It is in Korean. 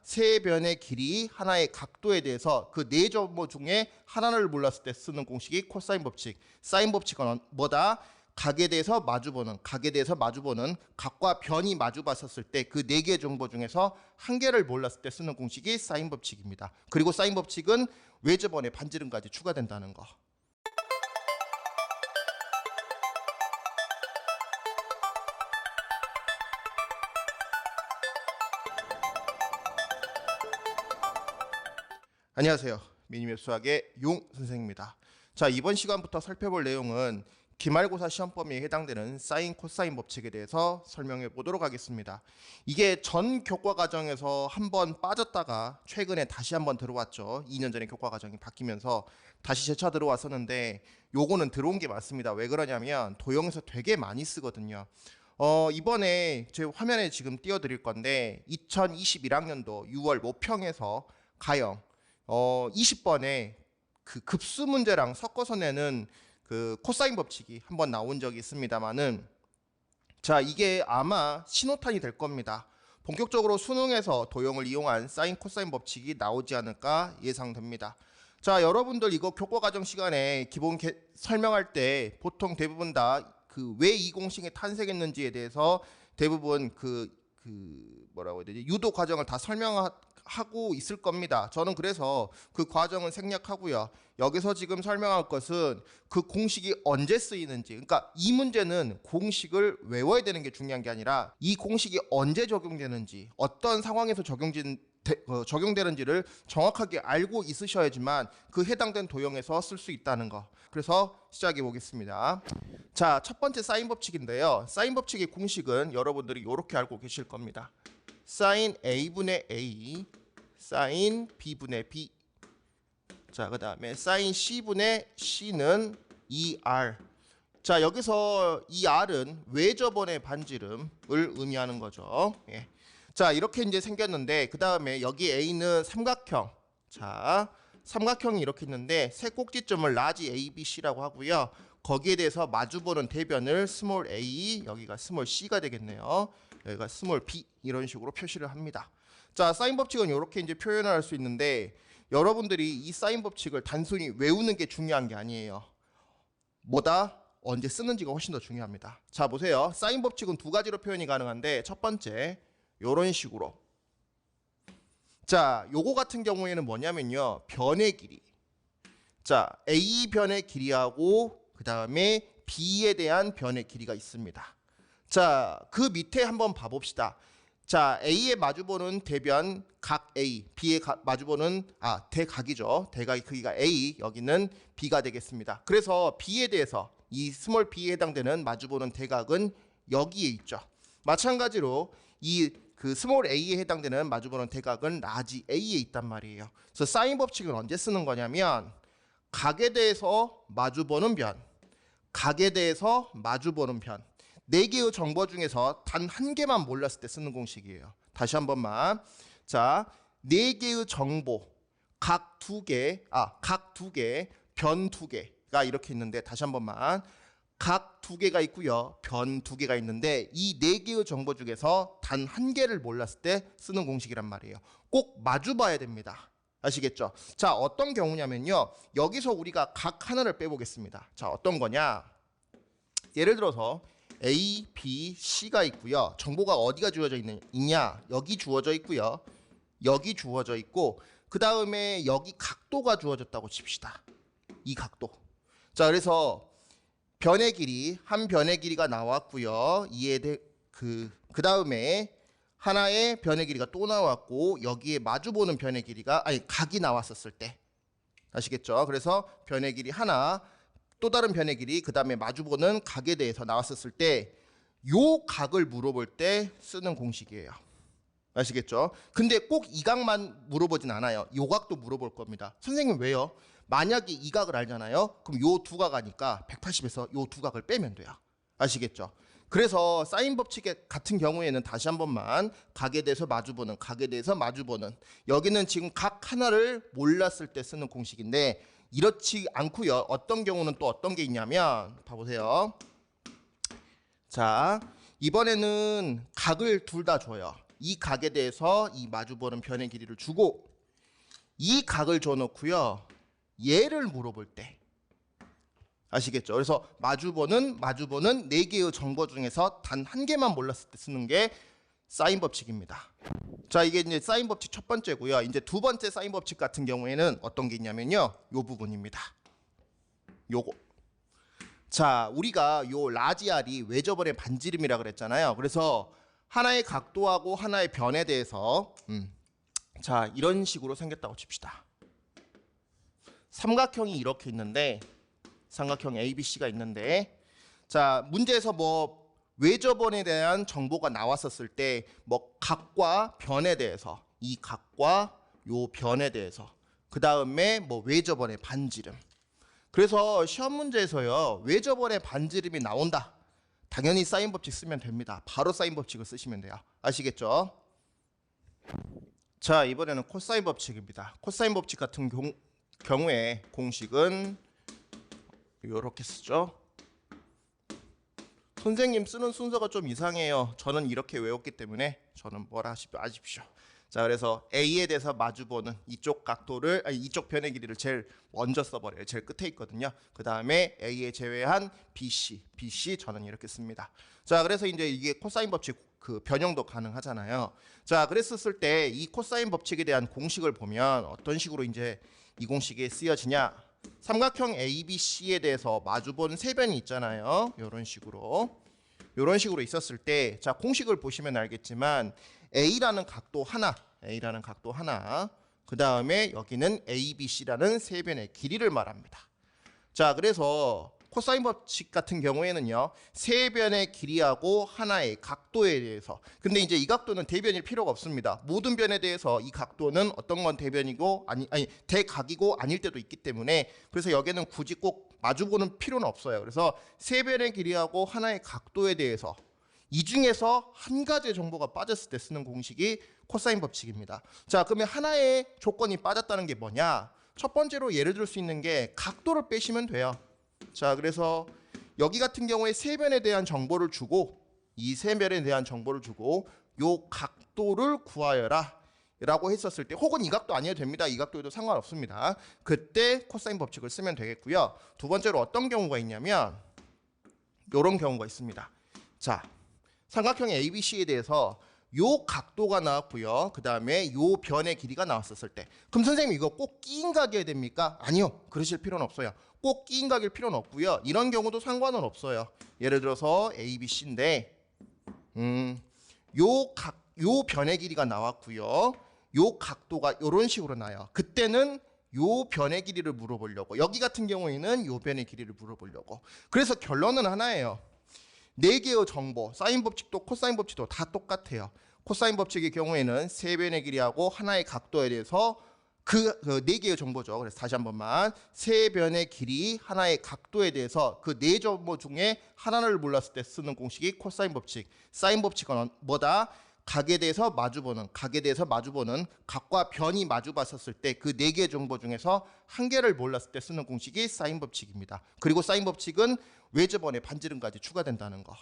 세 변의 길이 하나의 각도에 대해서 그 네 정보 중에 하나를 몰랐을 때 쓰는 공식이 코사인 법칙. 사인 법칙은 뭐다? 각에 대해서 마주보는, 각과 변이 마주봤었을 때 그 네 개의 정보 중에서 한 개를 몰랐을 때 쓰는 공식이 사인 법칙입니다. 그리고 사인 법칙은 외접원의 반지름까지 추가된다는 거. 안녕하세요. 미니맵 수학의 용 선생입니다. 자, 이번 시간부터 살펴볼 내용은 기말고사 시험 범위에 해당되는 사인, 코사인 법칙에 대해서 설명해 보도록 하겠습니다. 이게 전 교과 과정에서 한번 빠졌다가 최근에 다시 한번 들어왔죠. 2년 전에 교과 과정이 바뀌면서 다시 재차 들어왔었는데 요거는 들어온 게 맞습니다. 왜 그러냐면 도형에서 되게 많이 쓰거든요. 이번에 제 화면에 지금 띄워드릴 건데 2021학년도 6월 모평에서 가형 20번에 그 급수 문제랑 섞어서 내는 그 코사인 법칙이 한번 나온 적이 있습니다만은, 자, 이게 아마 신호탄이 될 겁니다. 본격적으로 수능에서 도형을 이용한 사인 코사인 법칙이 나오지 않을까 예상됩니다. 자, 여러분들 이거 교과 과정 시간에 기본 설명할 때 보통 대부분 다 그 왜 이 공식이 탄생했는지에 대해서 대부분 뭐라고 해야 되지? 유도 과정을 다 설명하고 있을 겁니다. 저는 그래서 그 과정은 생략하고요. 여기서 지금 설명할 것은 그 공식이 언제 쓰이는지, 그러니까 이 문제는 공식을 외워야 되는 게 중요한 게 아니라 이 공식이 언제 적용되는지, 어떤 상황에서 적용되는지를 정확하게 알고 있으셔야지만 그 해당된 도형에서 쓸 수 있다는 거. 그래서 시작해 보겠습니다. 자, 첫 번째 사인 법칙인데요. 사인 법칙의 공식은 여러분들이 이렇게 알고 계실 겁니다. 사인 A분의 A, 사인 B분의 B. 자, 그 다음에 사인 C분의 C는 2R. 자, 여기서 이 R은 외접원의 반지름을 의미하는 거죠. 예. 자, 이렇게 이제 생겼는데, 그 다음에 여기 A는 삼각형. 자, 삼각형이 이렇게 있는데 세 꼭지점을 라지 A, B, C라고 하고요. 거기에 대해서 마주보는 대변을 스몰 a, 여기가 스몰 c가 되겠네요. 여기가 스몰 b, 이런 식으로 표시를 합니다. 자, 사인 법칙은 이렇게 이제 표현을 할 수 있는데, 여러분들이 이 사인 법칙을 단순히 외우는 게 중요한 게 아니에요. 뭐다? 언제 쓰는지가 훨씬 더 중요합니다. 자, 보세요. 사인 법칙은 두 가지로 표현이 가능한데, 첫 번째 이런 식으로. 자, 요거 같은 경우에는 뭐냐면요, 변의 길이. 자, A 변의 길이하고 그 다음에 B에 대한 변의 길이가 있습니다. 자, 그 밑에 한번 봐봅시다. 자, A에 마주보는 대변 각 A, B에 마주보는 대각이죠. 대각의 크기가 A, 여기는 B가 되겠습니다. 그래서 B에 대해서 이 스몰 B에 해당되는 마주보는 대각은 여기에 있죠. 마찬가지로 이 그 스몰 a에 해당되는 마주보는 대각은 라지 A에 있단 말이에요. 그래서 사인 법칙은 언제 쓰는 거냐면 각에 대해서 마주보는 변, 각에 대해서 마주보는 변, 네 개의 정보 중에서 단 한 개만 몰랐을 때 쓰는 공식이에요. 다시 한 번만. 자, 네 개의 정보, 각 두 개, 변 두 개가 이렇게 있는데, 다시 한 번만. 각 두 개가 있고요. 변 두 개가 있는데, 이 네 개의 정보 중에서 단 한 개를 몰랐을 때 쓰는 공식이란 말이에요. 꼭 마주봐야 됩니다. 아시겠죠? 자, 어떤 경우냐면요, 여기서 우리가 각 하나를 빼보겠습니다. 자, 어떤 거냐? 예를 들어서 A, B, C가 있고요. 정보가 어디가 주어져 있냐? 여기 주어져 있고요. 여기 주어져 있고, 그 다음에 여기 각도가 주어졌다고 칩시다. 이 각도. 자, 그래서 변의 길이, 한 변의 길이가 나왔고요. 그 다음에 하나의 변의 길이가 또 나왔고, 여기에 마주보는 변의 길이가, 각이 나왔었을 때. 아시겠죠? 그래서 변의 길이 하나, 또 다른 변의 길이, 그 다음에 마주보는 각에 대해서 나왔었을 때, 요 각을 물어볼 때 쓰는 공식이에요. 아시겠죠? 근데 꼭 이 각만 물어보진 않아요. 요 각도 물어볼 겁니다. 선생님 왜요? 만약에 이 각을 알잖아요. 그럼 요 두 각 아니까 180에서 요 두 각을 빼면 돼요. 아시겠죠? 그래서 사인 법칙 같은 경우에는 다시 한 번만, 각에 대해서 마주보는, 각에 대해서 마주보는, 여기는 지금 각 하나를 몰랐을 때 쓰는 공식인데, 이렇지 않고요. 어떤 경우는 또 어떤 게 있냐면, 봐보세요. 자, 이번에는 각을 둘 다 줘요. 이 각에 대해서 이 마주보는 변의 길이를 주고 이 각을 줘놓고요. 얘를 물어볼 때 아시겠죠? 그래서 마주보는 4개의 정보 중에서 단 한 개만 몰랐을 때 쓰는 게 사인 법칙입니다. 자, 이게 이제 사인 법칙 첫 번째고요. 이제 두 번째 사인 법칙 같은 경우에는 어떤 게 있냐면요. 요 부분입니다. 요거. 자, 우리가 요 라지 R이 외접원의 반지름이라 그랬잖아요. 그래서 하나의 각도하고 하나의 변에 대해서 자, 이런 식으로 생겼다고 칩시다. 삼각형이 이렇게 있는데 삼각형 ABC가 있는데 자, 문제에서 뭐 외접원에 대한 정보가 나왔었을 때 뭐 각과 변에 대해서 이 각과 요 변에 대해서 그 다음에 뭐 외접원의 반지름. 그래서 시험 문제에서요 외접원의 반지름이 나온다. 당연히 사인 법칙 쓰면 됩니다. 바로 사인 법칙을 쓰시면 돼요. 아시겠죠? 자, 이번에는 코사인 법칙입니다. 코사인 법칙 같은 경우에 공식은 이렇게 쓰죠. 선생님 쓰는 순서가 좀 이상해요. 저는 이렇게 외웠기 때문에 저는 뭐라 아십시오. 자, 그래서 A에 대해서 마주보는 이쪽 각도를 이쪽 변의 길이를 제일 먼저 써버려요. 제일 끝에 있거든요. 그 다음에 A에 제외한 BC 저는 이렇게 씁니다. 자, 그래서 이제 이게 코사인 법칙 그 변형도 가능하잖아요. 자, 그랬었을 때 이 코사인 법칙에 대한 공식을 보면 어떤 식으로 이제 이 공식이 쓰여지냐? 삼각형 ABC에 대해서 마주본 세 변이 있잖아요. 이런 식으로 있었을 때, 자, 공식을 보시면 알겠지만 A라는 각도 하나, 그 다음에 여기는 ABC라는 세 변의 길이를 말합니다. 자, 그래서 코사인 법칙 같은 경우에는요 세 변의 길이하고 하나의 각도에 대해서, 근데 이제 이 각도는 대변일 필요가 없습니다. 모든 변에 대해서 이 각도는 어떤 건 대변이고 아니 대각이고 아닐 때도 있기 때문에, 그래서 여기는 굳이 꼭 마주보는 필요는 없어요. 그래서 세 변의 길이하고 하나의 각도에 대해서 이 중에서 한 가지의 정보가 빠졌을 때 쓰는 공식이 코사인 법칙입니다. 자, 그러면 하나의 조건이 빠졌다는 게 뭐냐? 첫 번째로 예를 들 수 있는 게 각도를 빼시면 돼요. 자, 그래서 여기 같은 경우에 세 변에 대한 정보를 주고 이 세 변에 대한 정보를 주고 요 각도를 구하여라 라고 했었을 때, 혹은 이 각도 아니어도 됩니다. 이 각도에도 상관없습니다. 그때 코사인 법칙을 쓰면 되겠고요. 두 번째로 어떤 경우가 있냐면 요런 경우가 있습니다. 자, 삼각형 ABC에 대해서 요 각도가 나왔고요. 그 다음에 요 변의 길이가 나왔었을 때, 그럼 선생님 이거 꼭 끼인 각이어야 됩니까? 아니요, 그러실 필요는 없어요. 꼭 끼인 각일 필요는 없고요. 이런 경우도 상관은 없어요. 예를 들어서 ABC인데 요 변의 길이가 나왔고요. 요 각도가 이런 식으로 나요. 그때는 요 변의 길이를 물어보려고, 여기 같은 경우에는 요 변의 길이를 물어보려고. 그래서 결론은 하나예요. 네 개의 정보, 사인 법칙도 코사인 법칙도 다 똑같아요. 코사인 법칙의 경우에는 세 변의 길이하고 하나의 각도에 대해서 그 네 개의 정보죠. 그래서 다시 한 번만, 세 변의 길이, 하나의 각도에 대해서 그 네 정보 중에 하나를 몰랐을 때 쓰는 공식이 코사인 법칙. 사인 법칙은 뭐다? 각에 대해서 마주보는, 각과 변이 마주봤었을 때 그 네 개의 정보 중에서 한 개를 몰랐을 때 쓰는 공식이 사인 법칙입니다. 그리고 사인 법칙은 외접원의 반지름까지 추가된다는 거.